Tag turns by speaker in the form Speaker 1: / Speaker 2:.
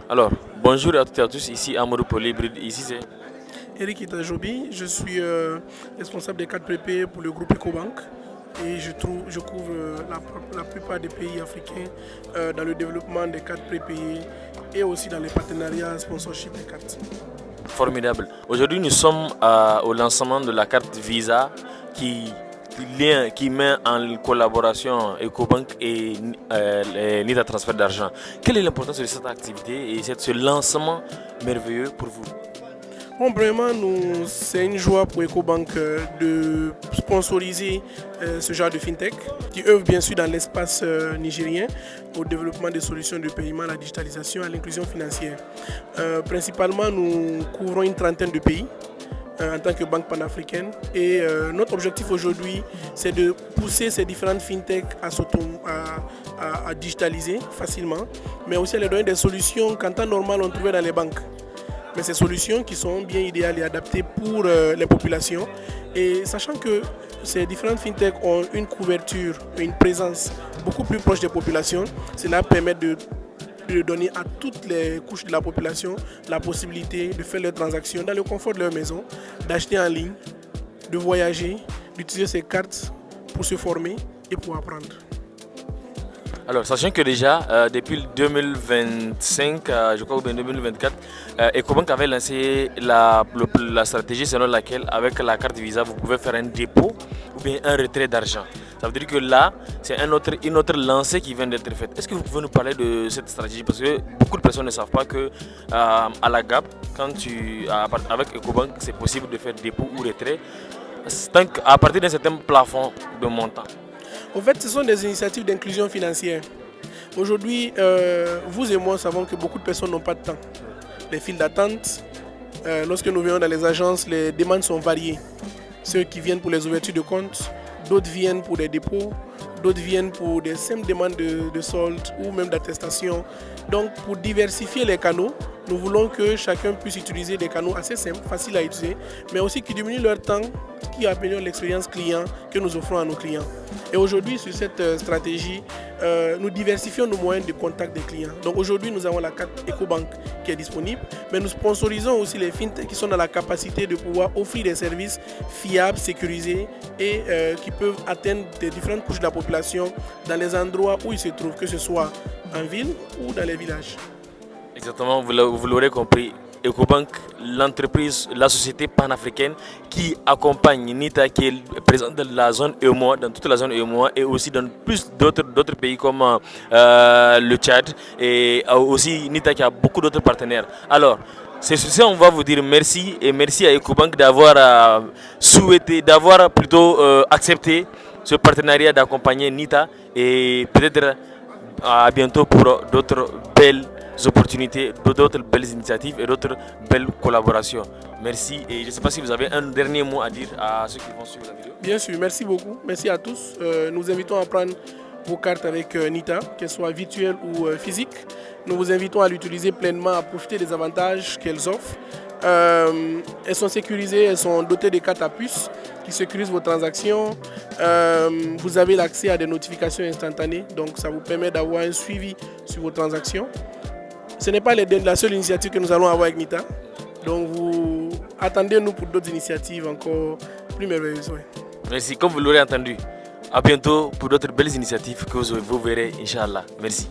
Speaker 1: Alors, bonjour à toutes et à tous, ici Amadou Polybride, ici c'est...
Speaker 2: Eric Itajobi, je suis responsable des 4 PP pour le groupe EcoBank et je couvre la plupart des pays africains dans le développement des 4 PPI et aussi dans les partenariats sponsorship des cartes.
Speaker 1: Formidable. Aujourd'hui, nous sommes au lancement de la carte Visa qui met en collaboration EcoBank et Nida Transfert d'argent. Quelle est l'importance de cette activité et ce lancement merveilleux pour vous?
Speaker 2: Bon, vraiment, c'est une joie pour EcoBank de sponsoriser ce genre de fintech qui œuvre bien sûr dans l'espace nigérien au développement des solutions de paiement, à la digitalisation, à l'inclusion financière. Principalement, nous couvrons une trentaine de pays en tant que banque panafricaine et notre objectif aujourd'hui, c'est de pousser ces différentes fintechs à digitaliser facilement, mais aussi à leur donner des solutions qu'en temps normal on trouvait dans les banques. Mais ces solutions qui sont bien idéales et adaptées pour les populations. Et sachant que ces différentes fintechs ont une couverture, une présence beaucoup plus proche des populations, cela permet de donner à toutes les couches de la population la possibilité de faire leurs transactions dans le confort de leur maison, d'acheter en ligne, de voyager, d'utiliser ces cartes pour se former et pour apprendre.
Speaker 1: Alors, sachant que déjà, depuis 2025, je crois, ou bien 2024, EcoBank avait lancé la stratégie selon laquelle, avec la carte Visa, vous pouvez faire un dépôt ou bien un retrait d'argent. Ça veut dire que là, c'est une autre lancée qui vient d'être faite. Est-ce que vous pouvez nous parler de cette stratégie? Parce que beaucoup de personnes ne savent pas que à la GAP, avec EcoBank, c'est possible de faire dépôt ou retrait à partir d'un certain plafond de montant.
Speaker 2: En fait, ce sont des initiatives d'inclusion financière. Aujourd'hui, vous et moi savons que beaucoup de personnes n'ont pas de temps. Les files d'attente, lorsque nous venons dans les agences, les demandes sont variées. Ceux qui viennent pour les ouvertures de compte, d'autres viennent pour des dépôts, d'autres viennent pour des simples demandes de solde ou même d'attestation. Donc, pour diversifier les canaux, nous voulons que chacun puisse utiliser des canaux assez simples, faciles à utiliser, mais aussi qui diminuent leur temps, qui améliorent l'expérience client que nous offrons à nos clients. Et aujourd'hui, sur cette stratégie, nous diversifions nos moyens de contact des clients. Donc aujourd'hui, nous avons la carte EcoBank qui est disponible, mais nous sponsorisons aussi les fintechs qui sont dans la capacité de pouvoir offrir des services fiables, sécurisés et qui peuvent atteindre des différentes couches de la population dans les endroits où ils se trouvent, que ce soit en ville ou dans les villages.
Speaker 1: Exactement, vous l'aurez compris. EcoBank, l'entreprise, la société panafricaine qui accompagne Nita, qui est présente dans la zone EMOA, dans toute la zone EMOA et aussi dans plus d'autres pays comme le Tchad et aussi Nita qui a beaucoup d'autres partenaires. Alors, c'est sur ça on va vous dire merci et merci à EcoBank d'avoir d'avoir plutôt accepté ce partenariat d'accompagner Nita et peut-être à bientôt pour d'autres belles opportunités, d'autres belles initiatives et d'autres belles collaborations. Merci et je ne sais pas si vous avez un dernier mot à dire à ceux qui vont suivre la vidéo.
Speaker 2: Bien sûr, merci beaucoup. Merci à tous. Nous invitons à prendre vos cartes avec Nita, qu'elles soient virtuelles ou physiques. Nous vous invitons à l'utiliser pleinement, à profiter des avantages qu'elles offrent. Elles sont sécurisées, elles sont dotées de cartes à puce qui sécurisent vos transactions. Vous avez l'accès à des notifications instantanées, donc ça vous permet d'avoir un suivi sur vos transactions. Ce n'est pas la seule initiative que nous allons avoir avec Nita. Donc vous attendez-nous pour d'autres initiatives encore plus merveilleuses. Ouais.
Speaker 1: Merci, comme vous l'aurez entendu. À bientôt pour d'autres belles initiatives que vous verrez, Inch'Allah. Merci.